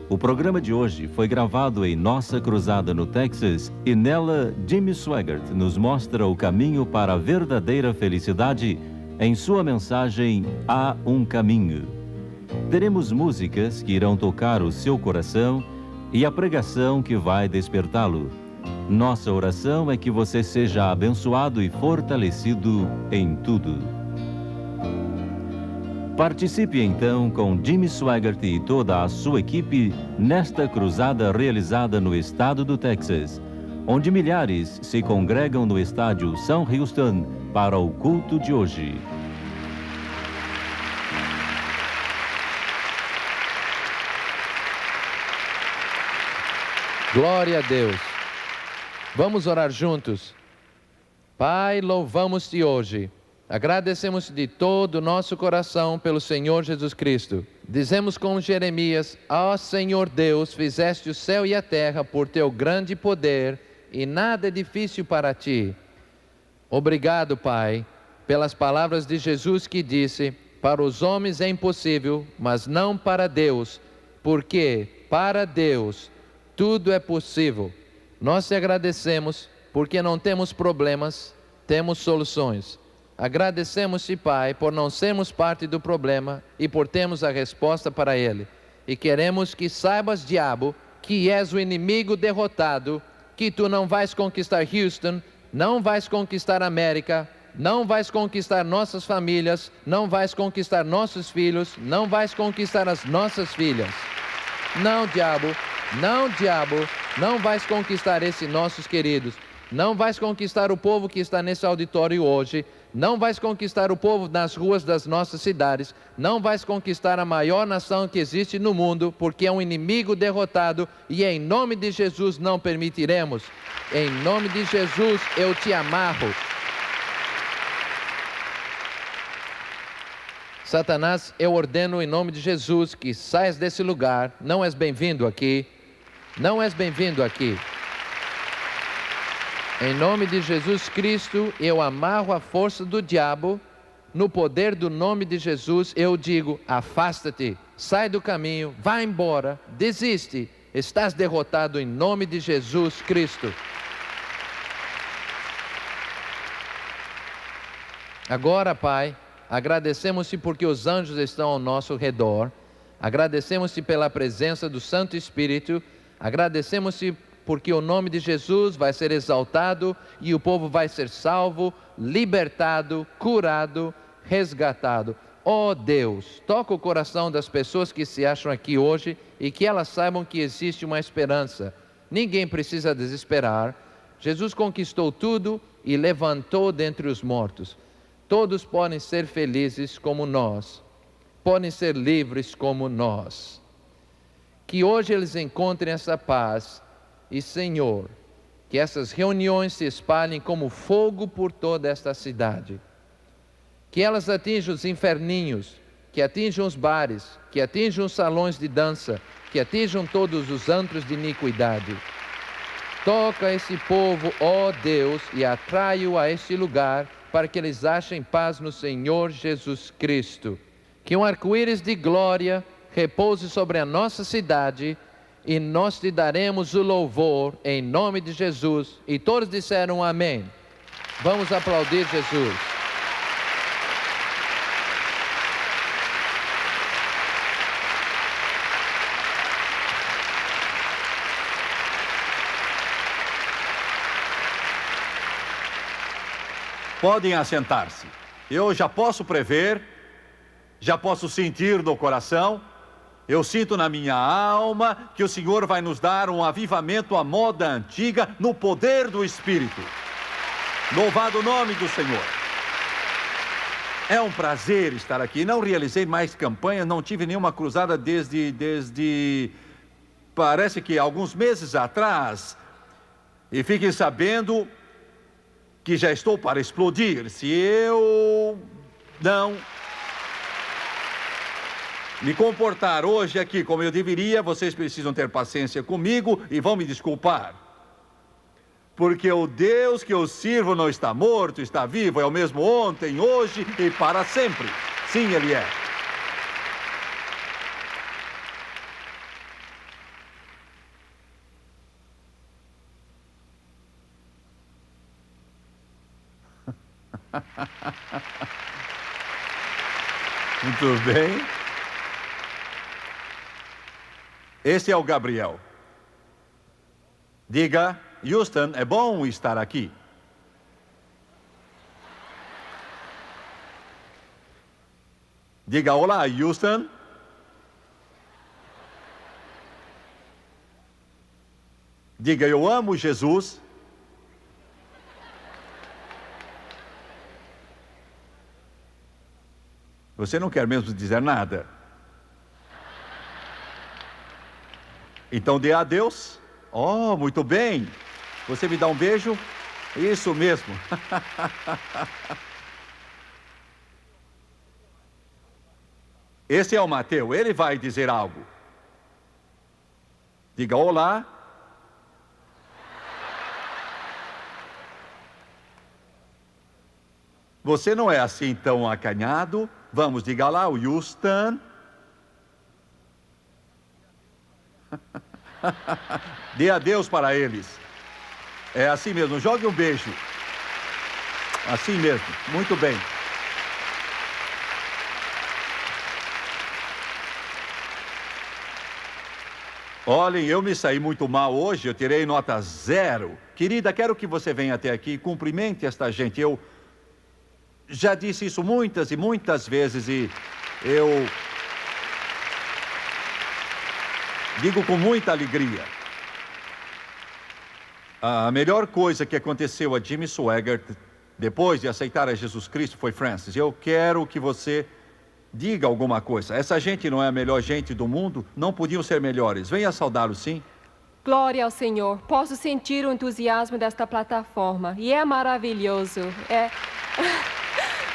O programa de hoje foi gravado em nossa cruzada no Texas e nela Jimmy Swaggart nos mostra o caminho para a verdadeira felicidade em sua mensagem Há um Caminho. Teremos músicas que irão tocar o seu coração e a pregação que vai despertá-lo. Nossa oração é que você seja abençoado e fortalecido em tudo. Participe então com Jimmy Swaggart e toda a sua equipe nesta cruzada realizada no estado do Texas, onde milhares se congregam no estádio Sam Houston para o culto de hoje. Glória a Deus. Vamos orar juntos. Pai, louvamos-te hoje. Agradecemos de todo o nosso coração pelo Senhor Jesus Cristo. Dizemos com Jeremias: ó Senhor Deus, fizeste o céu e a terra por teu grande poder, e nada é difícil para ti. Obrigado, Pai, pelas palavras de Jesus que disse: para os homens é impossível, mas não para Deus, porque para Deus tudo é possível. Nós te agradecemos porque não temos problemas, temos soluções. Agradecemos-te, Pai, por não sermos parte do problema e por termos a resposta para ele. E queremos que saibas, diabo, que és o inimigo derrotado, que tu não vais conquistar Houston, não vais conquistar a América, não vais conquistar nossas famílias, não vais conquistar nossos filhos, não vais conquistar as nossas filhas. Não, diabo, não vais conquistar esses nossos queridos. Não vais conquistar o povo que está nesse auditório hoje. Não vais conquistar o povo nas ruas das nossas cidades. Não vais conquistar a maior nação que existe no mundo, porque é um inimigo derrotado e em nome de Jesus não permitiremos. Em nome de Jesus eu te amarro. Satanás, eu ordeno em nome de Jesus que saias desse lugar. Não és bem-vindo aqui. Não és bem-vindo aqui. Em nome de Jesus Cristo, eu amarro a força do diabo. No poder do nome de Jesus, eu digo: afasta-te, sai do caminho, vai embora, desiste. Estás derrotado em nome de Jesus Cristo. Agora, Pai, agradecemos-te porque os anjos estão ao nosso redor. Agradecemos-te pela presença do Santo Espírito. Agradecemos-te porque o nome de Jesus vai ser exaltado e o povo vai ser salvo, libertado, curado, resgatado. Ó Deus, toca o coração das pessoas que se acham aqui hoje e que elas saibam que existe uma esperança. Ninguém precisa desesperar. Jesus conquistou tudo e levantou dentre os mortos. Todos podem ser felizes como nós, podem ser livres como nós. Que hoje eles encontrem essa paz. E, Senhor, que essas reuniões se espalhem como fogo por toda esta cidade. Que elas atinjam os inferninhos, que atinjam os bares, que atinjam os salões de dança, que atinjam todos os antros de iniquidade. Toca esse povo, ó Deus, e atrai-o a este lugar, para que eles achem paz no Senhor Jesus Cristo. Que um arco-íris de glória repouse sobre a nossa cidade, e nós te daremos o louvor em nome de Jesus. E todos disseram amém. Vamos aplaudir Jesus. Podem assentar-se. Eu já posso prever, já posso sentir no coração. Eu sinto na minha alma que o Senhor vai nos dar um avivamento à moda antiga no poder do Espírito. Louvado o nome do Senhor. É um prazer estar aqui. Não realizei mais campanhas, não tive nenhuma cruzada desde parece que alguns meses atrás. E fiquem sabendo que já estou para explodir. Se eu não me comportar hoje aqui como eu deveria, vocês precisam ter paciência comigo e vão me desculpar. Porque o Deus que eu sirvo não está morto, está vivo, é o mesmo ontem, hoje e para sempre. Sim, Ele é. Muito bem. Esse é o Gabriel. Diga, Houston, é bom estar aqui. Diga, olá, Houston. Diga, eu amo Jesus. Você não quer mesmo dizer nada? Então dê adeus. Oh, muito bem. Você me dá um beijo? Isso mesmo. Esse é o Mateus, ele vai dizer algo. Diga olá. Você não é assim tão acanhado. Vamos, diga lá, o Houston. Dê adeus para eles. É assim mesmo, jogue um beijo. Assim mesmo, muito bem. Olhem, eu me saí muito mal hoje, eu tirei nota 0. Querida, quero que você venha até aqui e cumprimente esta gente. Eu já disse isso muitas e muitas vezes e eu digo com muita alegria. A melhor coisa que aconteceu a Jimmy Swaggart depois de aceitar a Jesus Cristo foi Francis. Eu quero que você diga alguma coisa. Essa gente não é a melhor gente do mundo? Não podiam ser melhores. Venha saudá-lo, sim. Glória ao Senhor. Posso sentir o entusiasmo desta plataforma. E é maravilhoso.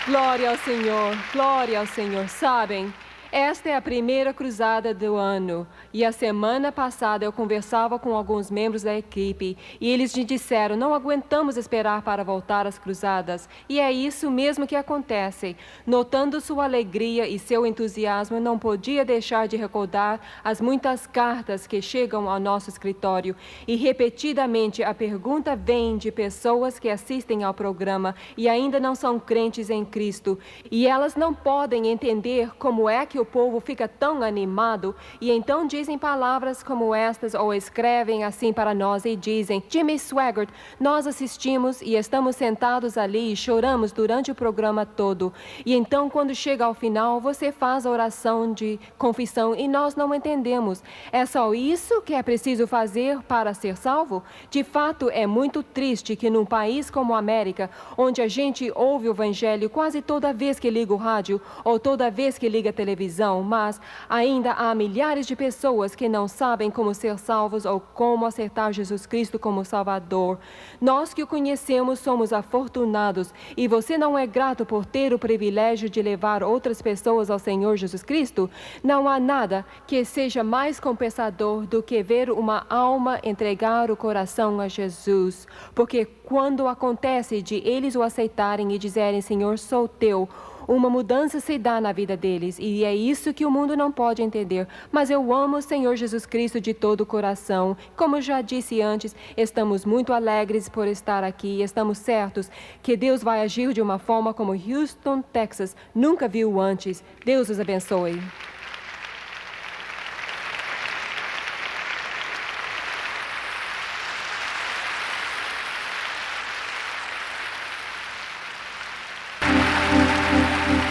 Glória ao Senhor. Glória ao Senhor. Sabem, esta é a primeira cruzada do ano. E a semana passada eu conversava com alguns membros da equipe e eles me disseram, não aguentamos esperar para voltar às cruzadas. E é isso mesmo que acontece. Notando sua alegria e seu entusiasmo, não podia deixar de recordar as muitas cartas que chegam ao nosso escritório. E repetidamente a pergunta vem de pessoas que assistem ao programa e ainda não são crentes em Cristo. E elas não podem entender como é que o povo fica tão animado e então dizem palavras como estas ou escrevem assim para nós e dizem, Jimmy Swaggart, nós assistimos e estamos sentados ali e choramos durante o programa todo. E então quando chega ao final, você faz a oração de confissão e nós não entendemos. É só isso que é preciso fazer para ser salvo? De fato, é muito triste que num país como a América, onde a gente ouve o evangelho quase toda vez que liga o rádio ou toda vez que liga a televisão, mas ainda há milhares de pessoas que não sabem como ser salvos ou como aceitar Jesus Cristo como Salvador. Nós que o conhecemos somos afortunados e você não é grato por ter o privilégio de levar outras pessoas ao Senhor Jesus Cristo? Não há nada que seja mais compensador do que ver uma alma entregar o coração a Jesus, porque quando acontece de eles o aceitarem e dizerem, Senhor, sou teu, uma mudança se dá na vida deles, e é isso que o mundo não pode entender. Mas eu amo o Senhor Jesus Cristo de todo o coração. Como já disse antes, estamos muito alegres por estar aqui. Estamos certos que Deus vai agir de uma forma como Houston, Texas, nunca viu antes. Deus os abençoe.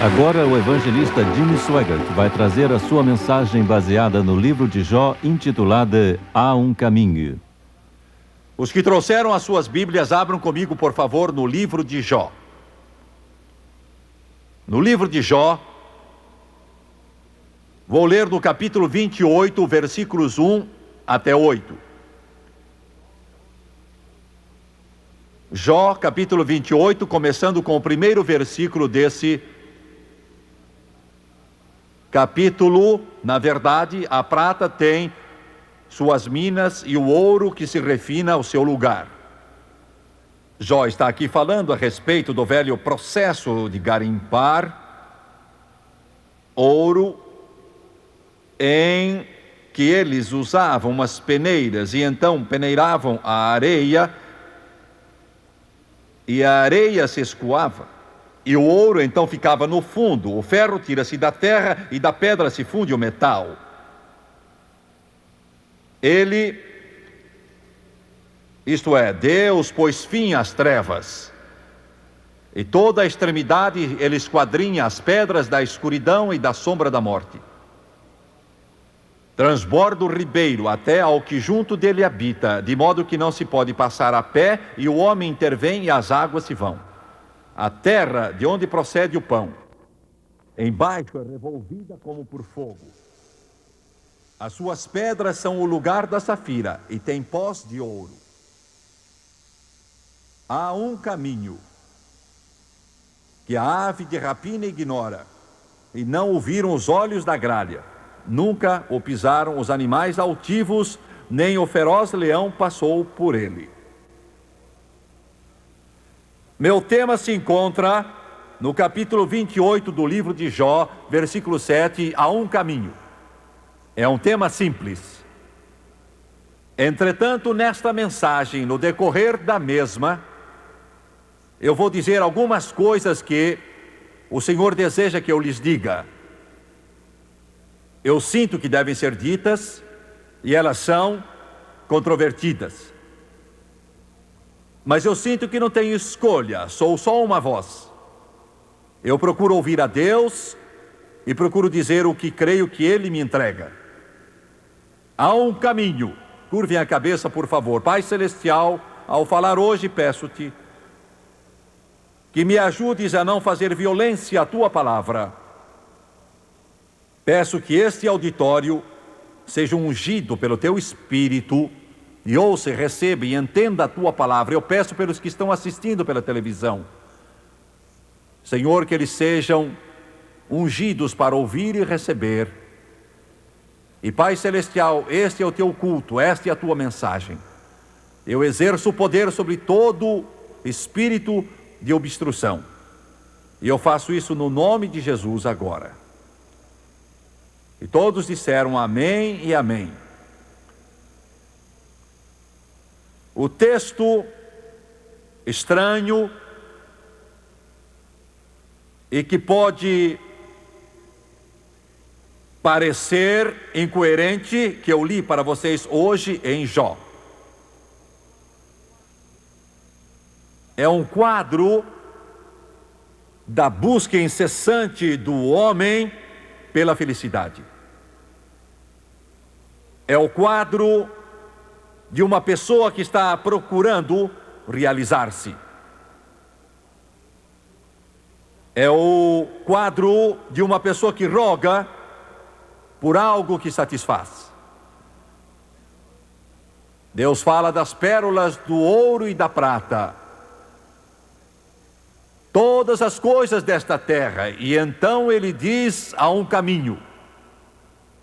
Agora o evangelista Jimmy Swaggart vai trazer a sua mensagem baseada no livro de Jó, intitulada Há um Caminho. Os que trouxeram as suas Bíblias, abram comigo, por favor, no livro de Jó. No livro de Jó, vou ler do capítulo 28, versículos 1 até 8. Jó, capítulo 28, começando com o primeiro versículo desse capítulo. Na verdade, a prata tem suas minas e o ouro que se refina ao seu lugar. Jó está aqui falando a respeito do velho processo de garimpar ouro, em que eles usavam umas peneiras e então peneiravam a areia, e a areia se escoava. E o ouro então ficava no fundo. O ferro tira-se da terra e da pedra se funde o metal. Ele, isto é, Deus pôs fim às trevas. E toda a extremidade ele esquadrinha as pedras da escuridão e da sombra da morte. Transborda o ribeiro até ao que junto dele habita, de modo que não se pode passar a pé, e o homem intervém e as águas se vão. A terra de onde procede o pão, embaixo é revolvida como por fogo. As suas pedras são o lugar da safira e tem pós de ouro. Há um caminho que a ave de rapina ignora, e não o viram os olhos da gralha. Nunca o pisaram os animais altivos, nem o feroz leão passou por ele. Meu tema se encontra no capítulo 28 do livro de Jó, versículo 7, há um caminho. É um tema simples. Entretanto, nesta mensagem, no decorrer da mesma, eu vou dizer algumas coisas que o Senhor deseja que eu lhes diga. Eu sinto que devem ser ditas, e elas são controvertidas. Mas eu sinto que não tenho escolha, sou só uma voz. Eu procuro ouvir a Deus e procuro dizer o que creio que Ele me entrega. Há um caminho. Curvem a cabeça, por favor. Pai Celestial, ao falar hoje, peço-te que me ajudes a não fazer violência à Tua palavra. Peço que este auditório seja ungido pelo Teu Espírito e ouça, receba e entenda a Tua palavra. Eu peço pelos que estão assistindo pela televisão, Senhor, que eles sejam ungidos para ouvir e receber. E Pai Celestial, este é o Teu culto, esta é a Tua mensagem. Eu exerço o poder sobre todo espírito de obstrução. E eu faço isso no nome de Jesus agora. E todos disseram amém e amém. O texto estranho e que pode parecer incoerente, que eu li para vocês hoje em Jó, é um quadro da busca incessante do homem pela felicidade. É o quadro de uma pessoa que está procurando realizar-se. É o quadro de uma pessoa que roga por algo que satisfaz. Deus fala das pérolas do ouro e da prata, todas as coisas desta terra, e então ele diz: há um caminho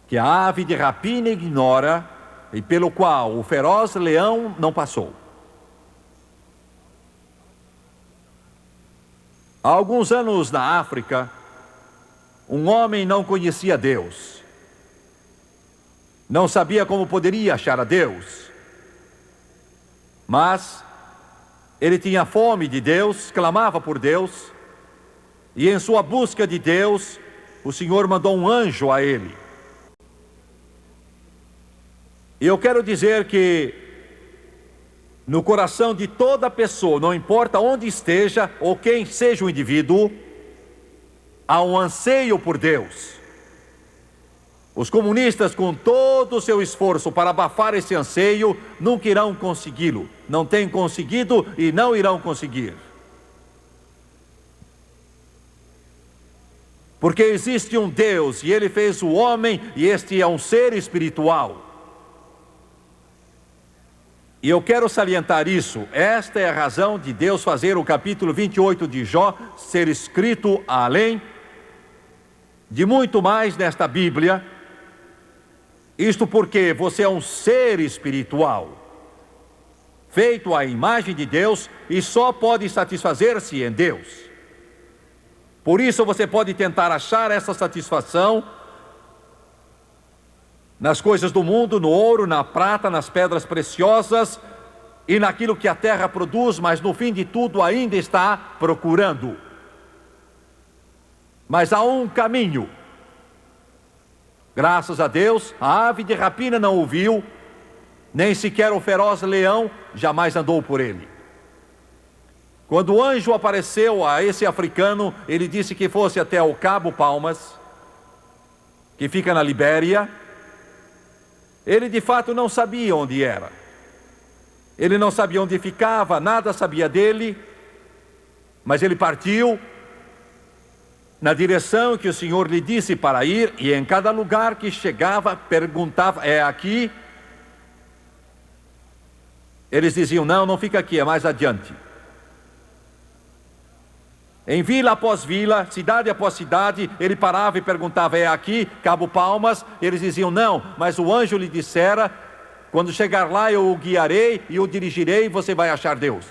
que a ave de rapina ignora e pelo qual o feroz leão não passou. Há alguns anos na África, um homem não conhecia Deus, não sabia como poderia achar a Deus, mas ele tinha fome de Deus, clamava por Deus, e em sua busca de Deus, o Senhor mandou um anjo a ele. E eu quero dizer que no coração de toda pessoa, não importa onde esteja ou quem seja o indivíduo, há um anseio por Deus. Os comunistas, com todo o seu esforço para abafar esse anseio, nunca irão consegui-lo. Não têm conseguido e não irão conseguir. Porque existe um Deus e Ele fez o homem, e este é um ser espiritual. E eu quero salientar isso. Esta é a razão de Deus fazer o capítulo 28 de Jó ser escrito além de muito mais nesta Bíblia. Isto porque você é um ser espiritual, feito à imagem de Deus, e só pode satisfazer-se em Deus. Por isso você pode tentar achar essa satisfação nas coisas do mundo, no ouro, na prata, nas pedras preciosas e naquilo que a terra produz, mas no fim de tudo ainda está procurando. mas há um caminho. Graças a Deus, a ave de rapina não o viu, nem sequer o feroz leão jamais andou por ele. Quando o anjo apareceu a esse africano, ele disse que fosse até o Cabo Palmas, que fica na Libéria. Ele de fato não sabia onde era. Ele não sabia onde ficava, nada sabia dele, mas ele partiu na direção que o Senhor lhe disse para ir, e em cada lugar que chegava, perguntava: é aqui? Eles diziam: não, não fica aqui, é mais adiante. Em vila após vila, cidade após cidade, ele parava e perguntava: é aqui, Cabo Palmas? Eles diziam: não, mas o anjo lhe dissera: quando chegar lá eu o guiarei e o dirigirei, e você vai achar Deus.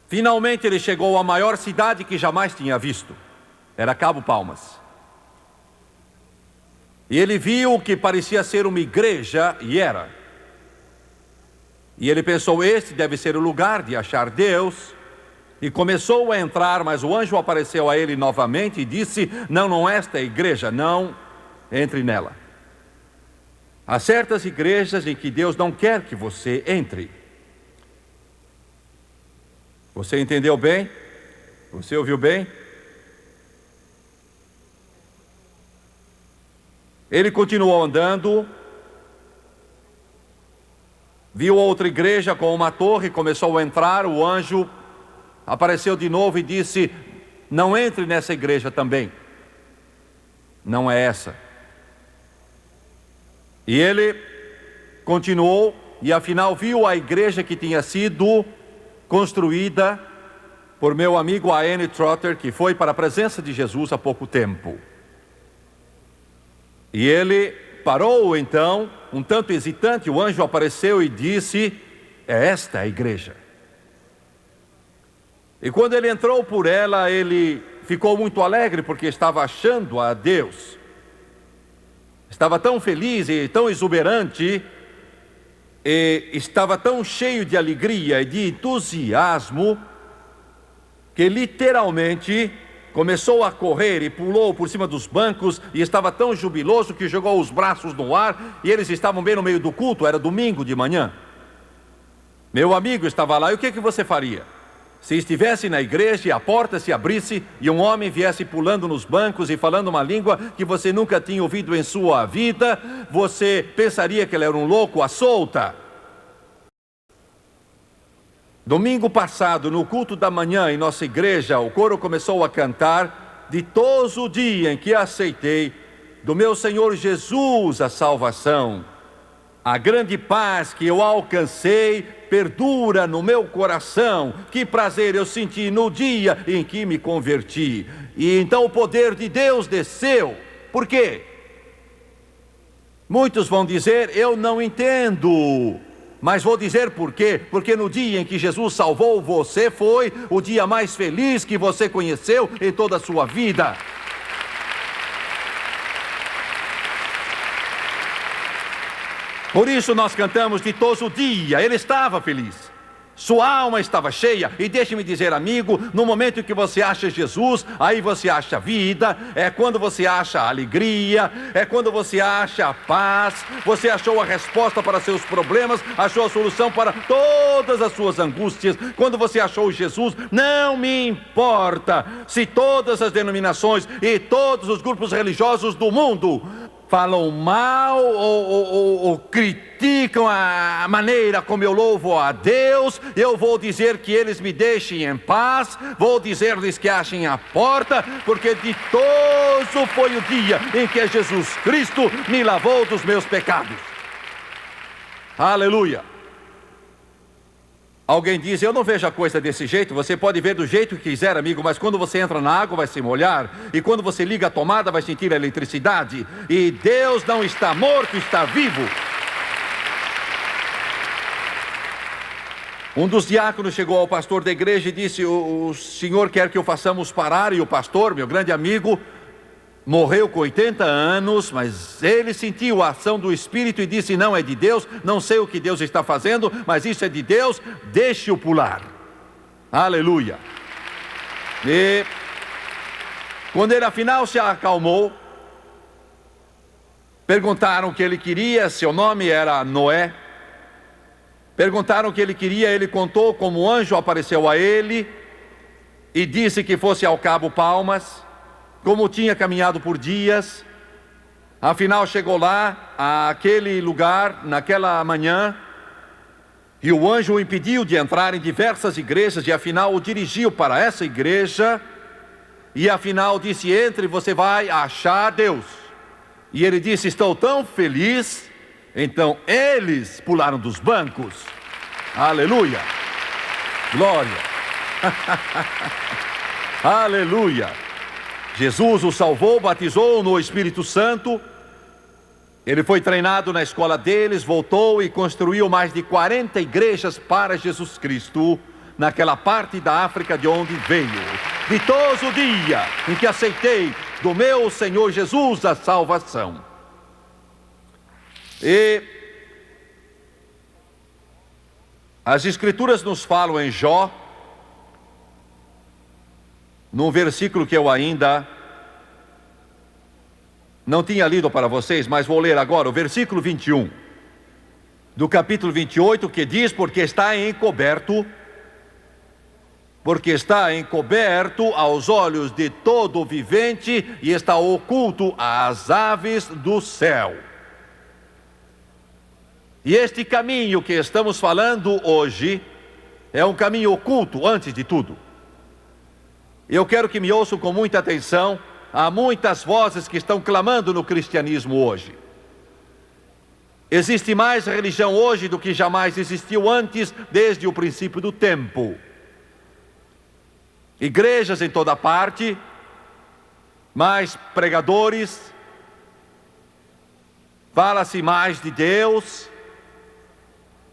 Finalmente ele chegou à maior cidade que jamais tinha visto. Era Cabo Palmas. E ele viu o que parecia ser uma igreja, e era. E ele pensou: este deve ser o lugar de achar Deus. E começou a entrar, mas o anjo apareceu a ele novamente e disse: não, não, esta é a igreja, não entre nela. Há certas igrejas em que Deus não quer que você entre. Você entendeu bem? Você ouviu bem? Ele continuou andando, viu outra igreja com uma torre, começou a entrar. O anjo apareceu de novo e disse: não entre nessa igreja também. Não é essa. E ele continuou e afinal viu a igreja que tinha sido construída por meu amigo A.N. Trotter, que foi para a presença de Jesus há pouco tempo. E ele parou então, um tanto hesitante. O anjo apareceu e disse: é esta a igreja. E quando ele entrou por ela, ele ficou muito alegre, porque estava achando a Deus. Estava tão feliz e tão exuberante, e estava tão cheio de alegria e de entusiasmo, que literalmente começou a correr e pulou por cima dos bancos, e estava tão jubiloso que jogou os braços no ar, e eles estavam bem no meio do culto, era domingo de manhã. Meu amigo estava lá. E o que você faria? Se estivesse na igreja e a porta se abrisse e um homem viesse pulando nos bancos e falando uma língua que você nunca tinha ouvido em sua vida, você pensaria que ele era um louco à solta. Domingo passado, no culto da manhã em nossa igreja, o coro começou a cantar: ditoso o dia em que aceitei do meu Senhor Jesus a salvação. A grande paz que eu alcancei perdura no meu coração. Que prazer eu senti no dia em que me converti. E então o poder de Deus desceu. Por quê? Muitos vão dizer: eu não entendo. Mas vou dizer por quê. Porque no dia em que Jesus salvou você, foi o dia mais feliz que você conheceu em toda a sua vida. Por isso nós cantamos ditoso o dia. Ele estava feliz, sua alma estava cheia. E deixe-me dizer, amigo, no momento em que você acha Jesus, aí você acha vida. É quando você acha alegria, é quando você acha paz. Você achou a resposta para seus problemas, achou a solução para todas as suas angústias. Quando você achou Jesus, não me importa se todas as denominações e todos os grupos religiosos do mundo falam mal ou criticam a maneira como eu louvo a Deus, eu vou dizer que eles me deixem em paz, vou dizer-lhes que achem a porta, porque ditoso foi o dia em que Jesus Cristo me lavou dos meus pecados. Aleluia! Alguém diz: eu não vejo a coisa desse jeito. Você pode ver do jeito que quiser, amigo, mas quando você entra na água vai se molhar, e quando você liga a tomada vai sentir a eletricidade. E Deus não está morto, está vivo. Um dos diáconos chegou ao pastor da igreja e disse: o senhor quer que o façamos parar? E o pastor, meu grande amigo, morreu com 80 anos, mas ele sentiu a ação do Espírito e disse: não é de Deus, não sei o que Deus está fazendo, mas isso é de Deus, deixe-o pular. Aleluia. E Quando ele afinal se acalmou, perguntaram o que ele queria. Seu nome era Noé. Perguntaram o que ele queria. Ele contou como o anjo apareceu a ele e disse que fosse ao Cabo Palmas, como tinha caminhado por dias. Afinal chegou lá, àquele lugar, naquela manhã, e o anjo o impediu de entrar em diversas igrejas, e afinal o dirigiu para essa igreja, e afinal disse: entre, você vai achar Deus. E ele disse: estou tão feliz. Então eles pularam dos bancos. Aleluia, glória. Aleluia. Jesus o salvou, batizou no Espírito Santo. Ele foi treinado na escola deles, voltou e construiu mais de 40 igrejas para Jesus Cristo, naquela parte da África de onde veio. Ditoso o dia em que aceitei do meu Senhor Jesus a salvação. E as Escrituras nos falam em Jó, num versículo que eu ainda não tinha lido para vocês, mas vou ler agora, o versículo 21 do capítulo 28, que diz: porque está encoberto aos olhos de todo vivente e está oculto às aves do céu. E este caminho que estamos falando hoje é um caminho oculto, antes de tudo. Eu quero que me ouçam com muita atenção. Há muitas vozes que estão clamando no cristianismo hoje. Existe mais religião hoje do que jamais existiu antes, desde o princípio do tempo. Igrejas em toda parte, mais pregadores, fala-se mais de Deus,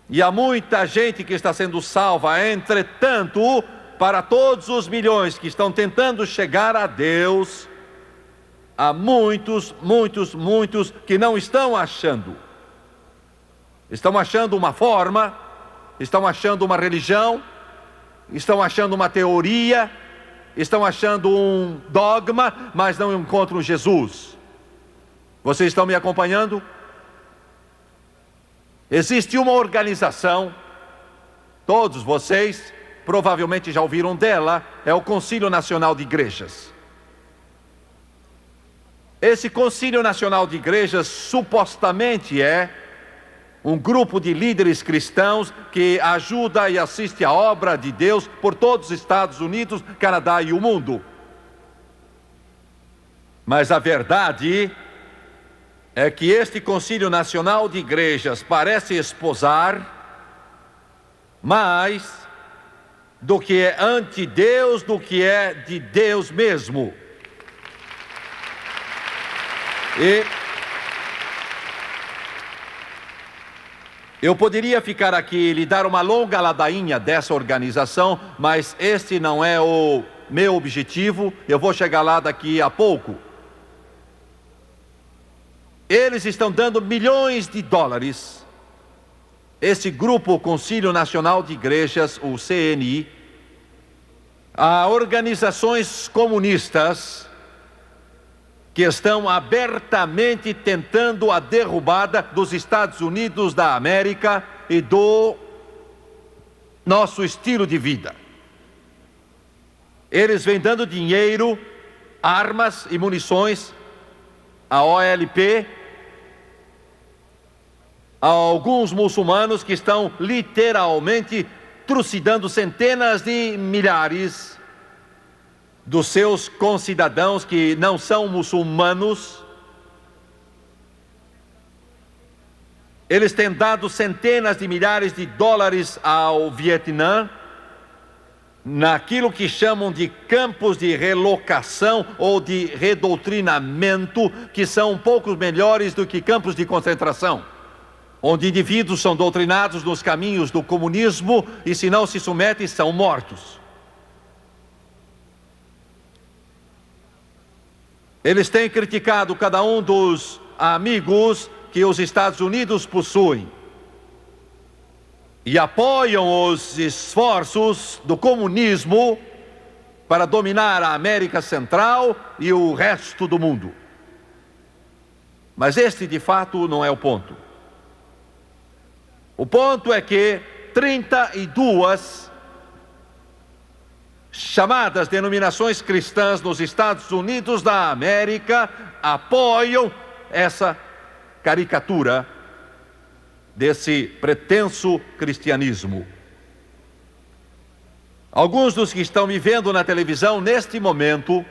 e há muita gente que está sendo salva. Entretanto, para todos os milhões que estão tentando chegar a Deus, há muitos que não estão achando. Estão achando uma forma, estão achando uma religião, estão achando uma teoria, estão achando um dogma, mas não encontram Jesus. Vocês estão me acompanhando? Existe uma organização, todos vocês provavelmente já ouviram dela, é o Concílio Nacional de Igrejas. Esse Concílio Nacional de Igrejas supostamente é um grupo de líderes cristãos que ajuda e assiste a obra de Deus por todos os Estados Unidos, Canadá e o mundo. Mas a verdade é que este Concílio Nacional de Igrejas parece esposar mais do que é anti-Deus, do que é de Deus mesmo. E eu poderia ficar aqui e lhe dar uma longa ladainha dessa organização, mas este não é o meu objetivo. Eu vou chegar lá daqui a pouco. Eles estão dando milhões de dólares, esse grupo, o Concílio Nacional de Igrejas, o CNI, a organizações comunistas que estão abertamente tentando a derrubada dos Estados Unidos da América e do nosso estilo de vida. Eles vêm dando dinheiro, armas e munições à OLP, a alguns muçulmanos que estão literalmente trucidando centenas de milhares dos seus concidadãos que não são muçulmanos. Eles têm dado centenas de milhares de dólares ao Vietnã, naquilo que chamam de campos de relocação ou de redoutrinamento, que são um pouco melhores do que campos de concentração, onde indivíduos são doutrinados nos caminhos do comunismo e, se não se submetem, são mortos. Eles têm criticado cada um dos amigos que os Estados Unidos possuem e apoiam os esforços do comunismo para dominar a América Central e o resto do mundo. Mas este, de fato, não é o ponto. O ponto é que 32 chamadas denominações cristãs nos Estados Unidos da América apoiam essa caricatura desse pretenso cristianismo. Alguns dos que estão me vendo na televisão neste momento,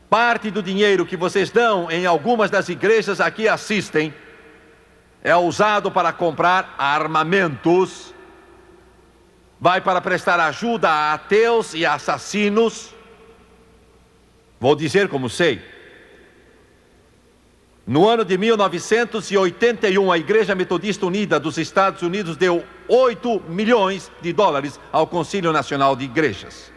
parte do dinheiro que vocês dão em algumas das igrejas aqui assistem é usado para comprar armamentos, vai para prestar ajuda a ateus e assassinos. Vou dizer como sei. No ano de 1981, a Igreja Metodista Unida dos Estados Unidos deu 8 milhões de dólares ao Concílio Nacional de Igrejas.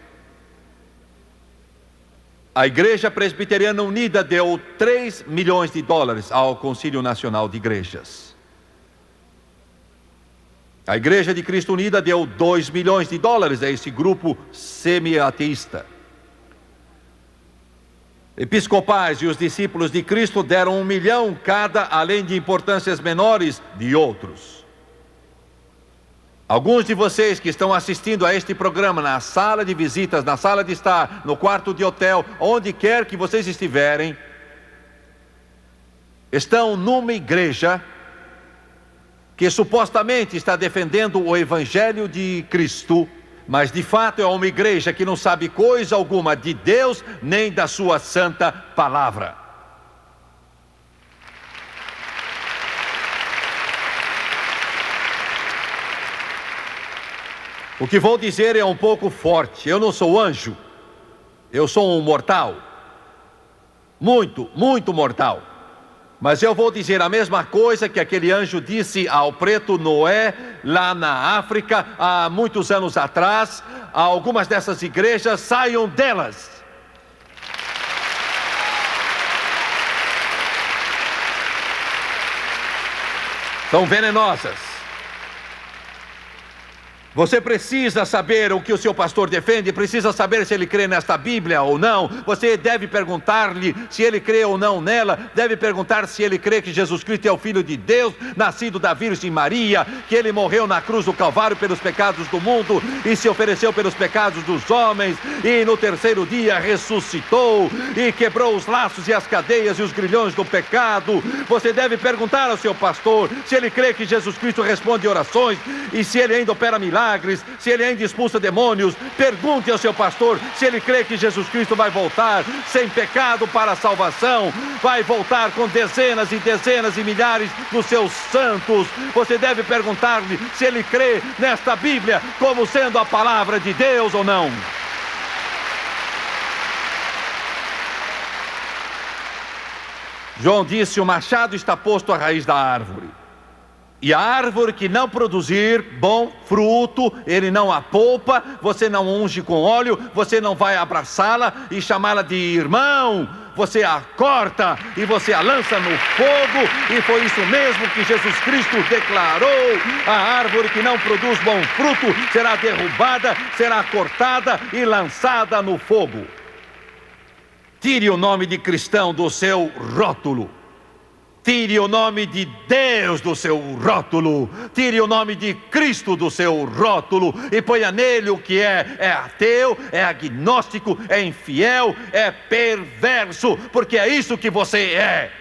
A Igreja Presbiteriana Unida deu 3 milhões de dólares ao Concílio Nacional de Igrejas. A Igreja de Cristo Unida deu 2 milhões de dólares a esse grupo semi-ateísta. Episcopais e os discípulos de Cristo deram 1 milhão cada, além de importâncias menores de outros. Alguns de vocês que estão assistindo a este programa na sala de visitas, na sala de estar, no quarto de hotel, onde quer que vocês estiverem, estão numa igreja que supostamente está defendendo o Evangelho de Cristo, mas de fato é uma igreja que não sabe coisa alguma de Deus nem da sua santa palavra. O que vou dizer é um pouco forte. Eu não sou anjo, eu sou um mortal, muito, muito mortal. Mas eu vou dizer a mesma coisa que aquele anjo disse ao preto Noé, lá na África, há muitos anos atrás. Algumas dessas igrejas, saiam delas. São venenosas. Você precisa saber o que o seu pastor defende, precisa saber se ele crê nesta Bíblia ou não. Você deve perguntar-lhe se ele crê ou não nela, deve perguntar se ele crê que Jesus Cristo é o Filho de Deus, nascido da Virgem Maria, que ele morreu na cruz do Calvário pelos pecados do mundo e se ofereceu pelos pecados dos homens, e no terceiro dia ressuscitou e quebrou os laços e as cadeias e os grilhões do pecado. Você deve perguntar ao seu pastor se ele crê que Jesus Cristo responde orações e se ele ainda opera milagres, se ele ainda expulsa demônios. Pergunte ao seu pastor se ele crê que Jesus Cristo vai voltar sem pecado para a salvação, vai voltar com dezenas e dezenas e milhares dos seus santos. Você deve perguntar-lhe se ele crê nesta Bíblia como sendo a palavra de Deus ou não. João disse: o machado está posto à raiz da árvore, e a árvore que não produzir bom fruto, ele não a poupa. Você não unge com óleo, você não vai abraçá-la e chamá-la de irmão. Você a corta e você a lança no fogo. E foi isso mesmo que Jesus Cristo declarou: a árvore que não produz bom fruto será derrubada, será cortada e lançada no fogo. Tire o nome de cristão do seu rótulo. Tire o nome de Deus do seu rótulo. Tire o nome de Cristo do seu rótulo e ponha nele o que é ateu, é agnóstico, é infiel, é perverso, porque é isso que você é.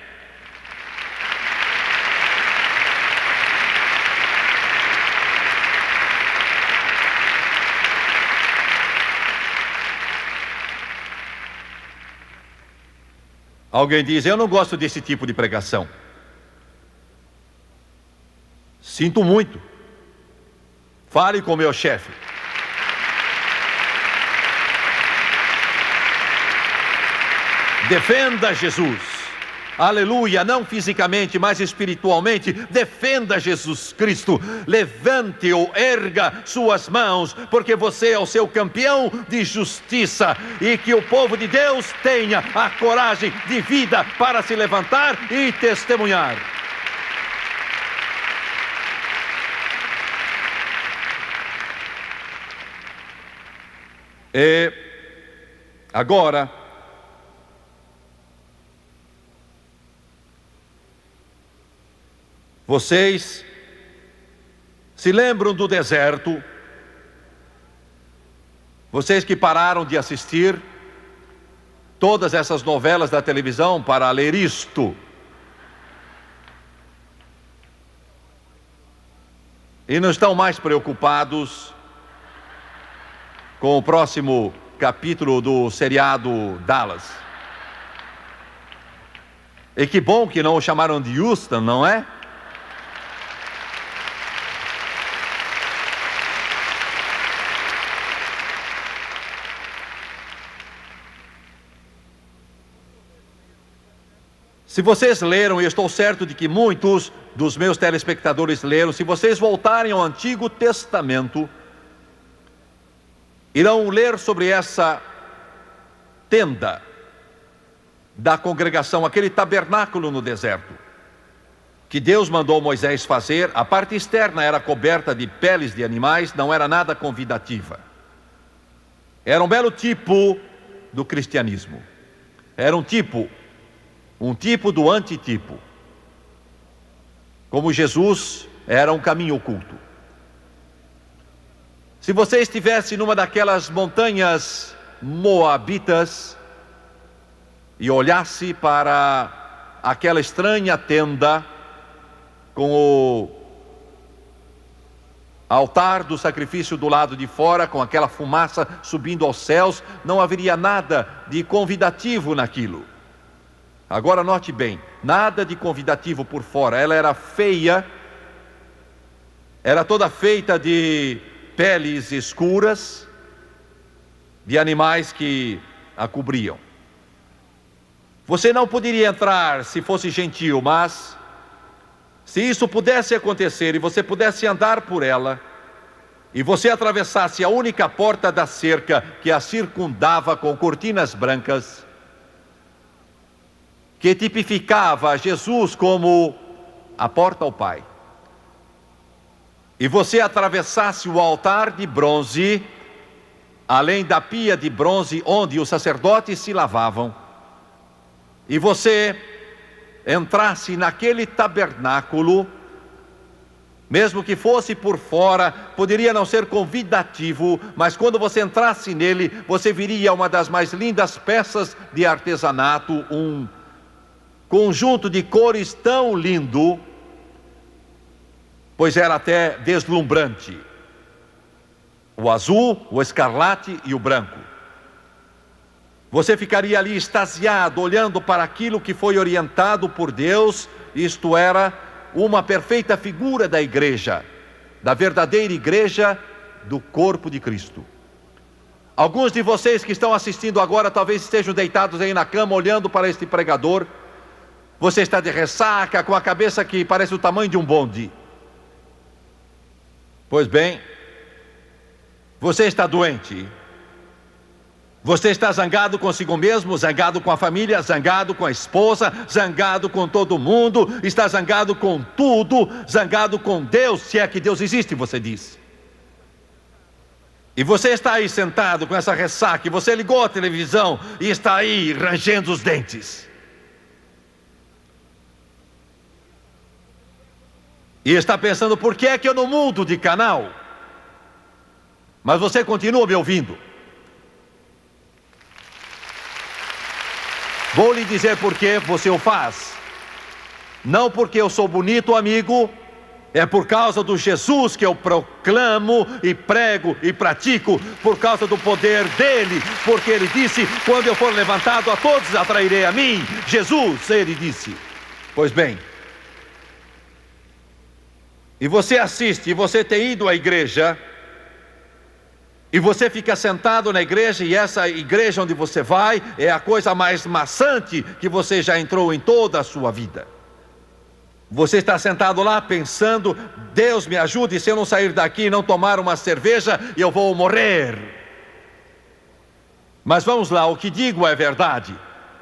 Alguém diz: eu não gosto desse tipo de pregação. Sinto muito. Fale com o meu chefe. Defenda Jesus. Aleluia, não fisicamente, mas espiritualmente. Defenda Jesus Cristo. Levante-o, erga suas mãos, porque você é o seu campeão de justiça. E que o povo de Deus tenha a coragem de vida para se levantar e testemunhar. Agora, vocês se lembram do deserto? Vocês que pararam de assistir todas essas novelas da televisão para ler isto. E não estão mais preocupados com o próximo capítulo do seriado Dallas. E que bom que não o chamaram de Houston, não é? Se vocês leram, e eu estou certo de que muitos dos meus telespectadores leram, se vocês voltarem ao Antigo Testamento, irão ler sobre essa tenda da congregação, aquele tabernáculo no deserto, que Deus mandou Moisés fazer. A parte externa era coberta de peles de animais, não era nada convidativa. Era um belo tipo do cristianismo. Era um tipo do antitipo. Como Jesus era um caminho oculto. Se você estivesse numa daquelas montanhas moabitas e olhasse para aquela estranha tenda com o altar do sacrifício do lado de fora, com aquela fumaça subindo aos céus, não haveria nada de convidativo naquilo. Agora note bem, nada de convidativo por fora. Ela era feia, era toda feita de peles escuras, de animais que a cobriam. Você não poderia entrar se fosse gentil, mas se isso pudesse acontecer e você pudesse andar por ela, e você atravessasse a única porta da cerca que a circundava com cortinas brancas, que tipificava Jesus como a porta ao Pai, e você atravessasse o altar de bronze, além da pia de bronze onde os sacerdotes se lavavam, e você entrasse naquele tabernáculo, mesmo que fosse por fora, poderia não ser convidativo, mas quando você entrasse nele, você viria uma das mais lindas peças de artesanato, um conjunto de cores tão lindo, pois era até deslumbrante: o azul, o escarlate e o branco. Você ficaria ali extasiado, olhando para aquilo que foi orientado por Deus. Isto era uma perfeita figura da igreja, da verdadeira igreja do corpo de Cristo. Alguns de vocês que estão assistindo agora talvez estejam deitados aí na cama olhando para este pregador. Você está de ressaca, com a cabeça que parece o tamanho de um bonde. Pois bem, você está doente. Você está zangado consigo mesmo, zangado com a família, zangado com a esposa, zangado com todo mundo, está zangado com tudo, zangado com Deus, se é que Deus existe, você diz. E você está aí sentado com essa ressaca, e você ligou a televisão e está aí rangendo os dentes. E está pensando: por que é que eu não mudo de canal? Mas você continua me ouvindo. Vou lhe dizer por que você o faz. Não porque eu sou bonito, amigo. É por causa do Jesus que eu proclamo e prego e pratico, por causa do poder dele, porque ele disse: quando eu for levantado, a todos atrairei a mim. Jesus, ele disse. Pois bem, e você assiste, e você tem ido à igreja, e você fica sentado na igreja, e essa igreja onde você vai é a coisa mais maçante que você já entrou em toda a sua vida. Você está sentado lá pensando: Deus me ajude, se eu não sair daqui e não tomar uma cerveja, eu vou morrer. Mas vamos lá, o que digo é verdade.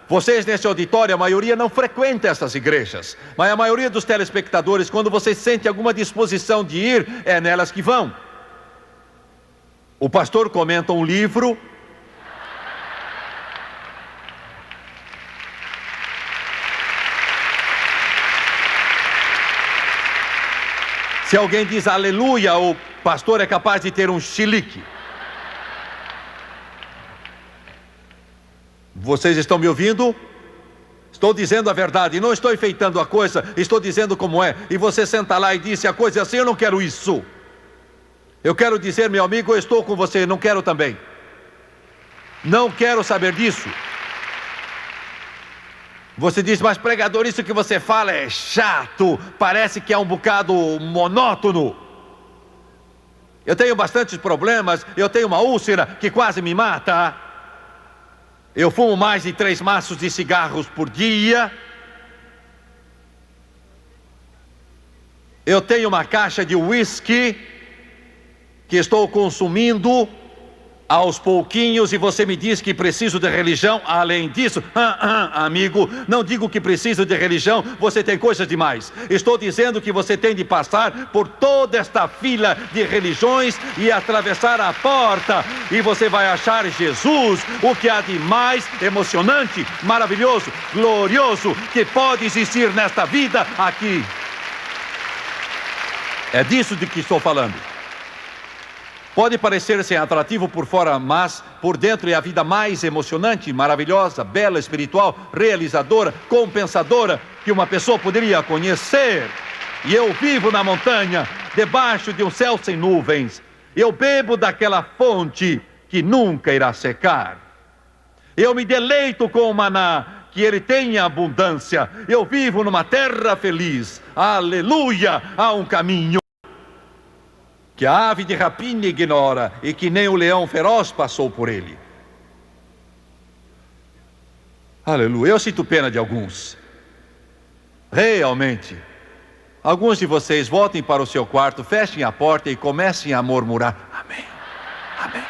Vocês nesse auditório, a maioria não frequenta essas igrejas, mas a maioria dos telespectadores, quando você sente alguma disposição de ir, é nelas que vão. O pastor comenta um livro, Se alguém diz aleluia, o pastor é capaz de ter um chilique. Vocês estão me ouvindo? Estou dizendo a verdade, não estou enfeitando a coisa, estou dizendo como é. E você senta lá e disse a coisa assim, eu não quero isso. Eu quero dizer, meu amigo, eu estou com você, não quero também. Não quero saber disso. Você diz, mas pregador, isso que você fala é chato, parece que é um bocado monótono. Eu tenho bastantes problemas, eu tenho uma úlcera que quase me mata. Eu fumo mais de 3 maços de cigarros por dia. Eu tenho uma caixa de whisky que estou consumindo aos pouquinhos e você me diz que preciso de religião. Além disso, amigo, não digo que preciso de religião, você tem coisas demais. Estou dizendo que você tem de passar por toda esta fila de religiões e atravessar a porta e você vai achar Jesus, o que há de mais emocionante, maravilhoso, glorioso que pode existir nesta vida aqui. É disso de que estou falando. Pode parecer ser atrativo por fora, mas por dentro é a vida mais emocionante, maravilhosa, bela, espiritual, realizadora, compensadora que uma pessoa poderia conhecer. E eu vivo na montanha, debaixo de um céu sem nuvens. Eu bebo daquela fonte que nunca irá secar. Eu me deleito com o maná, que ele tem abundância. Eu vivo numa terra feliz. Aleluia! Há um caminho que a ave de rapina ignora e que nem o leão feroz passou por ele. Aleluia. Eu sinto pena de alguns. Realmente. Alguns de vocês voltem para o seu quarto, fechem a porta e comecem a murmurar. Amém. Amém.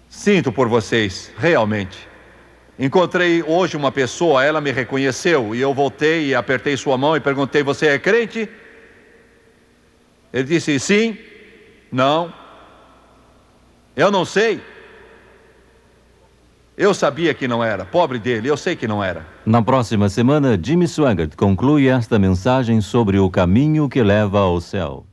Sinto por vocês, realmente. Encontrei hoje uma pessoa, ela me reconheceu e eu voltei e apertei sua mão e perguntei, você é crente? Ele disse, sim, não, eu não sei. Eu sabia que não era, pobre dele, eu sei que não era. Na próxima semana, Jimmy Swaggart conclui esta mensagem sobre o caminho que leva ao céu.